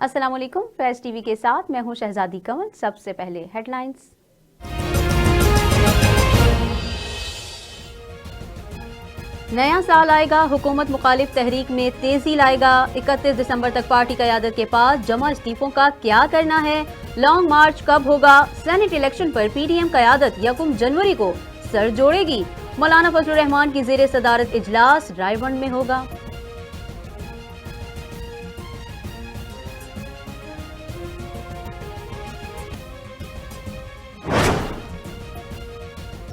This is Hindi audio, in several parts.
अस्सलाम वालेकुम। फैज़ टीवी के साथ मैं हूं शहजादी कंवल। सबसे पहले हेडलाइंस। नया साल आएगा, हुकूमत मुखालिफ तहरीक में तेजी लाएगा। 31 दिसंबर तक पार्टी क़यादत के पास जमा इस्तीफों का क्या करना है। लॉन्ग मार्च कब होगा। सेनेट इलेक्शन पर पीडीएम क़यादत 1 जनवरी को सर जोड़ेगी। मौलाना फजलुर रहमान की जेर सदारत इजलास रायबंद में होगा।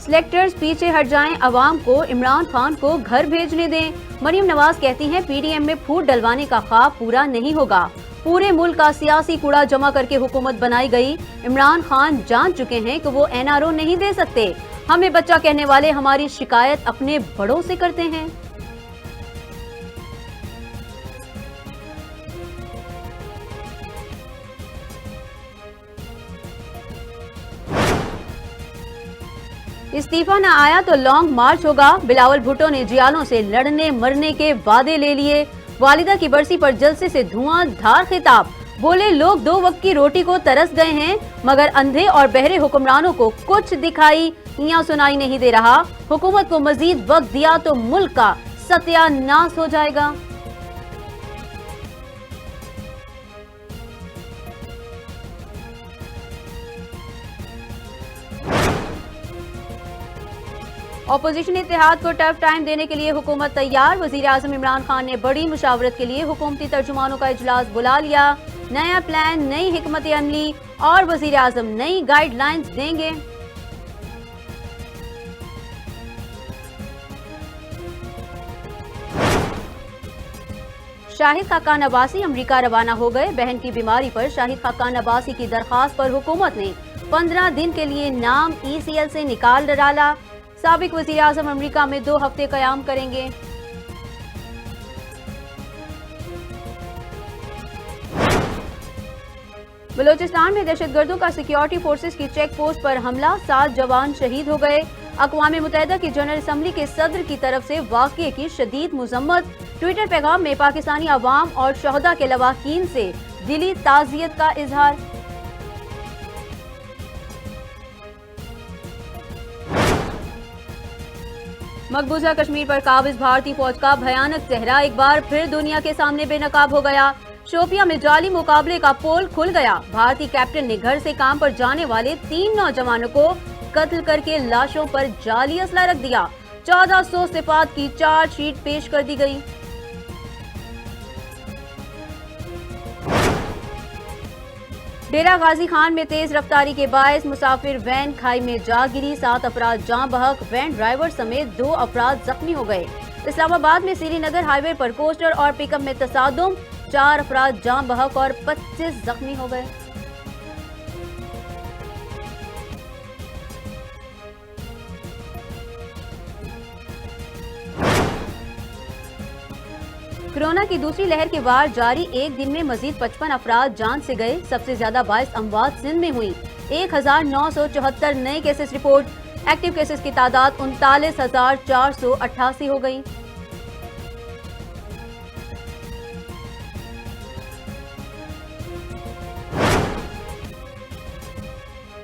सिलेक्टर्स पीछे हट जाएं, अवाम को इमरान खान को घर भेजने दें। मरीम नवाज कहती हैं पीडीएम में फूट डलवाने का ख्वाब पूरा नहीं होगा। पूरे मुल्क का सियासी कूड़ा जमा करके हुकूमत बनाई गई। इमरान खान जान चुके हैं कि वो एनआरओ नहीं दे सकते। हमें बच्चा कहने वाले हमारी शिकायत अपने बड़ों से करते हैं। इस्तीफा न आया तो लॉन्ग मार्च होगा। बिलावल भुट्टो ने जियालों से लड़ने मरने के वादे ले लिए। वालिदा की बरसी पर जलसे से धुआंधार खिताब। बोले लोग 2 वक्त की रोटी को तरस गए हैं, मगर अंधे और बहरे हुक्मरानों को कुछ दिखाई या सुनाई नहीं दे रहा। हुकूमत को मजीद वक्त दिया तो मुल्क का सत्यानाश हो जाएगा। ऑपोजिशन इत्तेहाद को टफ टाइम देने के लिए हुकूमत तैयार। वजीर आजम इमरान खान ने बड़ी मुशावरत के लिए हुकूमती तर्जुमानों का इजलास बुला लिया। नया प्लान, नई हिकमत अमली और वजीर आजम नई गाइडलाइंस देंगे। शाहिद खाकान अब्बासी अमरीका रवाना हो गए। बहन की बीमारी पर शाहिद खाकान अब्बासी की दरखास्त पर हुकूमत ने 15 दिन के लिए नाम ECL से निकाल डाला। साबिक वज़ीर आज़म अमरीका में 2 हफ्ते कयाम करेंगे। बलोचिस्तान में दहशतगर्दों का सिक्योरिटी फोर्सेस की चेक पोस्ट पर हमला, 7 जवान शहीद हो गए। अक़वाम मुत्तहिदा की जनरल असम्बली के सदर की तरफ से वाक़ये की शदीद मुज़म्मत। ट्विटर पैगाम में पाकिस्तानी अवाम और शहदा के लवाहीन से दिली ताज़ियत का इजहार। मकबूजा कश्मीर पर काबिज भारतीय फौज का भयानक चेहरा एक बार फिर दुनिया के सामने बेनकाब हो गया। शोपियां में जाली मुकाबले का पोल खुल गया। भारतीय कैप्टन ने घर से काम पर जाने वाले 3 नौजवानों को कत्ल करके लाशों पर जाली असला रख दिया। 1400 सिफात की चार्जशीट पेश कर दी गई। डेरा गाजी खान में तेज रफ्तारी के बायस मुसाफिर वैन खाई में जा गिरी। 7 अफराद जाँ बहक, वैन ड्राइवर समेत 2 अफराद जख्मी हो गए। इस्लामाबाद में श्रीनगर हाईवे पर पोस्टर और पिकअप में तसादुम, 4 अफराद जाँ बहक और 25 जख्मी हो गए। कोरोना की दूसरी लहर के वार जारी। एक दिन में मजीद 55 अफराद जान से गए। सबसे ज्यादा 22 अमवात सिंध में हुई। 1974 नए केसेस रिपोर्ट। एक्टिव केसेस की तादाद 39,488 हो गई।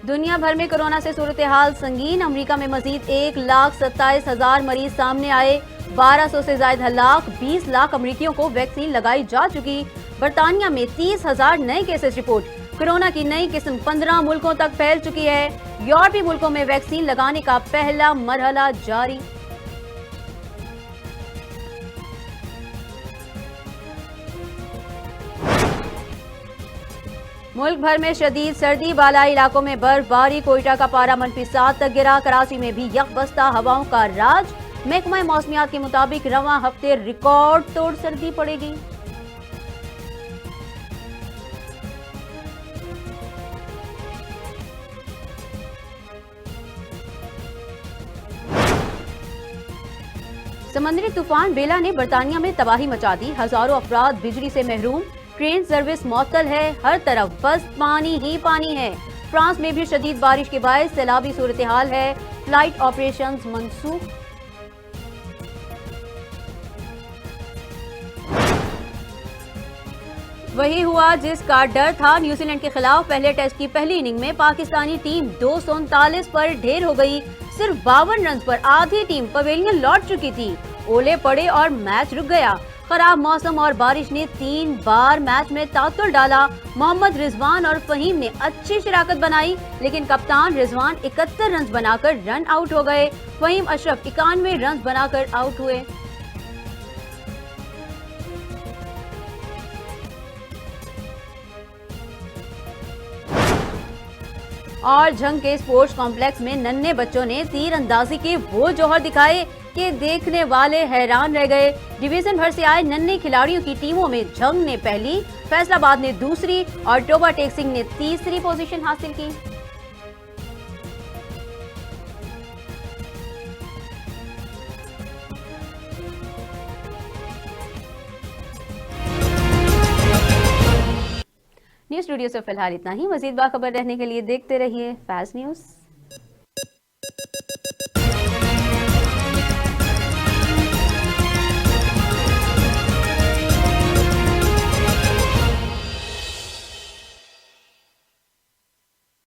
दुनिया भर में कोरोना से सूरत हाल संगीन। अमरीका में मजीद 1,27,000 मरीज सामने आए। 1200 से ज्यादा लाख 20 लाख अमरीकियों को वैक्सीन लगाई जा चुकी। बरतानिया में 30,000 नए केसेस रिपोर्ट। कोरोना की नई किस्म 15 मुल्कों तक फैल चुकी है। यूरोपीय मुल्कों में वैक्सीन लगाने का पहला मरहला जारी। मुल्क भर में शदीद सर्दी, बालाई इलाकों में बर्फबारी। कोयटा का पारा -7 तक गिरा। कराची में भी यकबस्ता हवाओं का राज। महकमा मौसमियात के मुताबिक रवां हफ्ते रिकॉर्ड तोड़ सर्दी पड़ेगी। समंदरी तूफान बेला ने बरतानिया में तबाही मचा दी। हजारों अफराद बिजली से महरूम। ट्रेन सर्विस मअतल है। हर तरफ बस पानी ही पानी है। फ्रांस में भी शदीद बारिश के बायस सैलाबी सूरत हाल है। फ्लाइट ऑपरेशंस मनसूख। वही हुआ जिसका डर था। न्यूजीलैंड के खिलाफ पहले टेस्ट की पहली इनिंग में पाकिस्तानी टीम 239 पर ढेर हो गई। सिर्फ 52 रन पर आधी टीम पवेलियन लौट चुकी थी। ओले पड़े और मैच रुक गया। खराब मौसम और बारिश ने 3 बार मैच में तातुल डाला। मोहम्मद रिजवान और फहीम ने अच्छी शराकत बनाई, लेकिन कप्तान रिजवान 71 रन बनाकर रन आउट हो गए। फहीम अशरफ 91 रन बनाकर आउट हुए। और झंग के स्पोर्ट्स कॉम्प्लेक्स में नन्हे बच्चों ने तीरंदाजी के वो जौहर दिखाए कि देखने वाले हैरान रह गए। डिवीजन भर से आए नन्हे खिलाड़ियों की टीमों में झंग ने पहली, फैसलाबाद ने दूसरी और टोबा टेक सिंह ने तीसरी पोजीशन हासिल की। न्यूज़ स्टूडियो से फिलहाल इतना ही। मजीद बाखबर रहने के लिए देखते रहिए फैज़ न्यूज़।